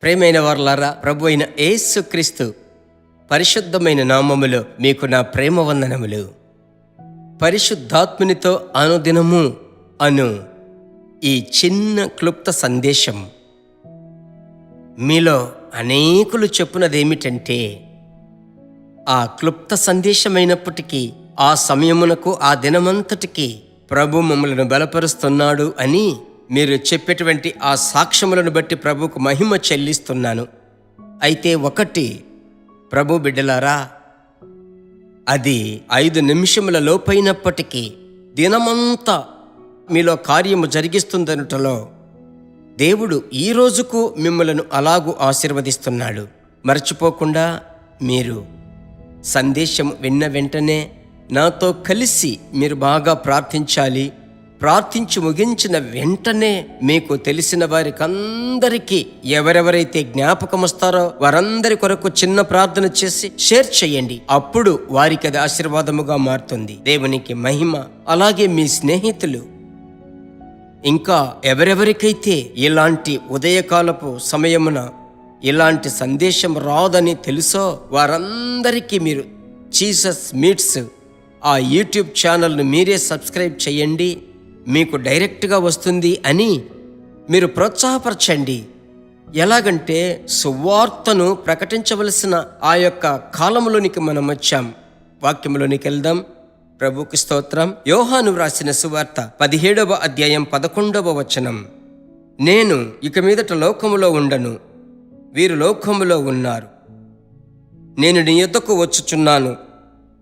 ప్రియమైన వారలారా, ప్రభు అయిన యేసుక్రీస్తు పరిశుద్ధమైన నామములో మీకు నా ప్రేమ వందనములు. పరిశుద్ధాత్మునితో అనుదినము అను ఈ చిన్న క్లుప్త సందేశం మీలో అనేకులు చెప్పునదేమిటంటే, ఆ క్లుప్త సందేశమైనప్పటికీ ఆ సమయమునకు ఆ దినమంతటికి ప్రభు మమ్మలను బలపరుస్తున్నాడు అని మీరు చెప్పేటువంటి ఆ సాక్ష్యములను బట్టి ప్రభుకు మహిమ చెల్లిస్తున్నాను. అయితే ఒకటి, ప్రభు బిడ్డలారా, అది 5 నిమిషముల లోపైనప్పటికీ దినమంతా మీలో కార్యము జరిగిస్తుందనుటలో దేవుడు ఈ రోజుకు మిమ్మలను అలాగూ ఆశీర్వదిస్తున్నాడు. మర్చిపోకుండా మీరు సందేశం విన్న వెంటనే నాతో కలిసి మీరు బాగా ప్రార్థించాలి. ప్రార్థించి ముగించిన వెంటనే మీకు తెలిసిన వారికి అందరికీ ఎవరెవరైతే జ్ఞాపకం వస్తారో వారందరి కొరకు చిన్న ప్రార్థన చేసి షేర్ చేయండి. అప్పుడు వారికి అది ఆశీర్వాదముగా మారుతుంది. దేవునికి మహిమ. అలాగే మీ స్నేహితులు ఇంకా ఎవరెవరికైతే ఇలాంటి ఉదయకాలపు సమయమున ఇలాంటి సందేశం రాదని తెలుసో వారందరికీ మీరు జీసస్ మీట్స్ ఆ యూట్యూబ్ ఛానల్ను మీరే సబ్స్క్రైబ్ చేయండి, మీకు డైరెక్ట్గా వస్తుంది అని మీరు ప్రోత్సాహపరచండి. ఎలాగంటే సువార్తను ప్రకటించవలసిన ఆ యొక్క కాలంలోనికి మనం వచ్చాం. వాక్యంలోనికి వెళ్దాం. ప్రభుకి స్తోత్రం. యోహాను వ్రాసిన సువార్త 17వ అధ్యాయం 11వ వచనం. నేను ఇక మీదట లోకములో ఉండను, వీరు లోకములో ఉన్నారు, నేను నీ యొద్దకు వచ్చుచున్నాను.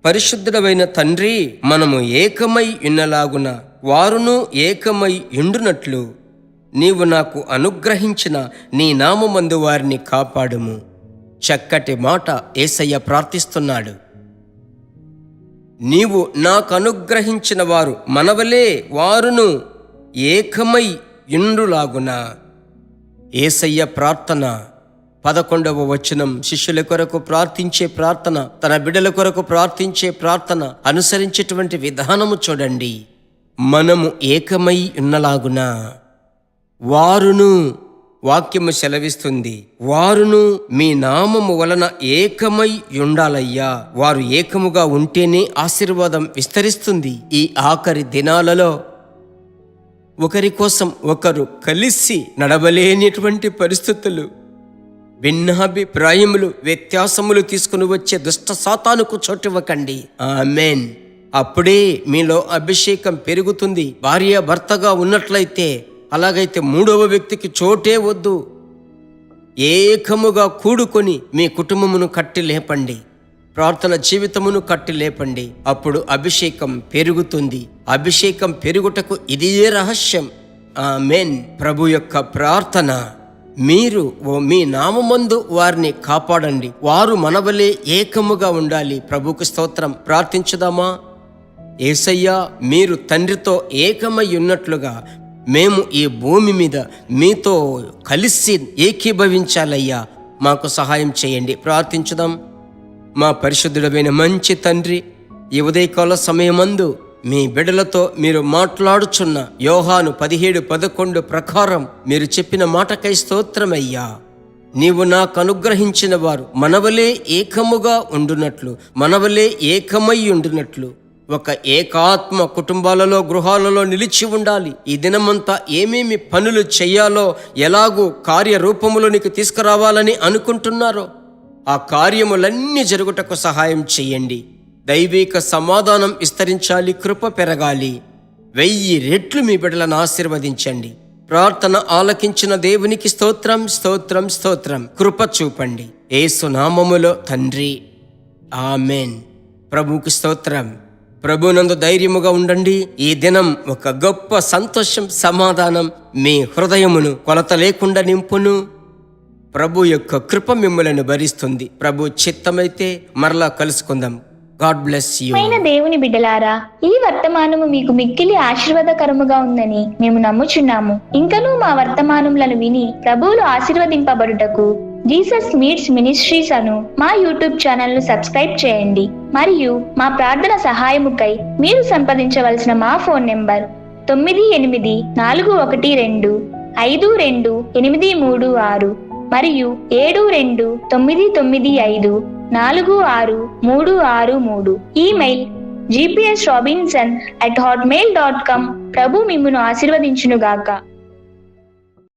పరిశుద్ధుడవైన తండ్రి, మనము ఏకమై ఉన్నలాగున వారును ఏకమై ఉండునట్లు నీవు నాకు అనుగ్రహించిన నీ నామమందు వారిని కాపాడుము. చక్కటి మాట యేసయ్య ప్రార్థిస్తున్నాడు. నీవు నాకు అనుగ్రహించిన వారు మనవలే వారును ఏకమై ఉండులాగున. యేసయ్య ప్రార్థన 11వ వచనం. శిష్యుల కొరకు ప్రార్థించే ప్రార్థన, తన బిడ్డల కొరకు ప్రార్థించే ప్రార్థన అనుసరించేటువంటి విధానము చూడండి. మనము ఏకమై ఉన్నలాగున వారును, వాక్యము సెలవిస్తుంది, వారును మీ నామము వలన ఏకమై ఉండాలయ్యా. వారు ఏకముగా ఉంటేనే ఆశీర్వాదం విస్తరిస్తుంది. ఈ ఆఖరి దినాలలో ఒకరి కోసం ఒకరు కలిసి నడవలేనిటువంటి పరిస్థితులు, భిన్నాభిప్రాయములు, వ్యత్యాసములు తీసుకుని వచ్చే దుష్ట సాతానుకు చోటివ్వకండి. ఆమేన్. అప్పుడే మీలో అభిషేకం పెరుగుతుంది. భార్య భర్తగా ఉన్నట్లయితే అలాగైతే 3వ వ్యక్తికి చోటే వద్దు. ఏకముగా కూడుకొని మీ కుటుంబమును కట్టి లేపండి, ప్రార్థన జీవితమును కట్టి లేపండి. అప్పుడు అభిషేకం పెరుగుతుంది. అభిషేకం పెరుగుటకు ఇదే రహస్యం. ఆమేన్. ప్రభు యొక్క ప్రార్థన, మీరు మీ నామమందు వారిని కాపాడండి, వారు మనవలే ఏకముగా ఉండాలి. ప్రభుకు స్తోత్రం. ప్రార్థించుదామా? యేసయ్యా, మీరు తండ్రితో ఏకమై ఉన్నట్లుగా మేము ఈ భూమి మీద మీతో కలిసి ఏకీభవించాలయ్యా. మాకు సహాయం చేయండి. ప్రార్థించుదాం. మా పరిశుద్ధుడమైన మంచి తండ్రి, ఈ ఉదయకాల సమయమందు మీ బిడ్డలతో మీరు మాట్లాడుచున్న యోహాను 17:11 ప్రకారం మీరు చెప్పిన మాటకై స్తోత్రమయ్యా. నీవు నాకు అనుగ్రహించిన వారు మనవలే ఏకముగా ఉండునట్లు, మనవలే ఏకమై ఉండునట్లు ఒక ఏకాత్మ కుటుంబాలలో, గృహాలలో నిలిచి ఉండాలి. ఈ దినమంతా ఏమేమి పనులు చెయ్యాలో, ఎలాగూ కార్యరూపములోనికి తీసుకురావాలని అనుకుంటున్నారో ఆ కార్యములన్నీ జరుగుటకు సహాయం చెయ్యండి. దైవిక సమాధానం విస్తరించాలి, కృప పెరగాలి. 1000 రెట్లు మీ బిడ్డలను ఆశీర్వదించండి. ప్రార్థన ఆలకించిన దేవునికి స్తోత్రం, స్తోత్రం, స్తోత్రం. కృప చూపండి యేసు నామములో తండ్రి. ఆమేన్. ప్రభువుకి స్తోత్రం. ప్రభునందు ధైర్యముగా ఉండండి. ఈ దినం ఒక గొప్ప సంతోషం, సమాధానం మీ హృదయమును కొలత లేకుండా నింపును. ప్రభు యొక్క కృప మిమ్మలను భరిస్తుంది. ప్రభు చిత్తమైతే మరలా కలుసుకుందాం. God bless you. దేవుని బిడ్డలారా, ఈ వర్తమానము మీకు మిక్కిలి ఆశీర్వాదకరముగా ఉందని మేము నమ్ముచున్నాము. ఇంకనూ మా వర్తమానములను విని ప్రభువులు ఆశీర్వదింపబడుటకు జీసస్ మీట్స్ మినిస్ట్రీస్ అను మా యూట్యూబ్ ఛానల్ ను సబ్స్క్రైబ్ చేయండి. మరియు మా ప్రార్థన సహాయముకై మీరు సంప్రదించవలసిన మా ఫోన్ నెంబర్ 9841252836. మరియు 72954633. Email gpsrobinson@hotmail.com. ప్రభు మిమ్మును ఆశీర్వదించునుగాక.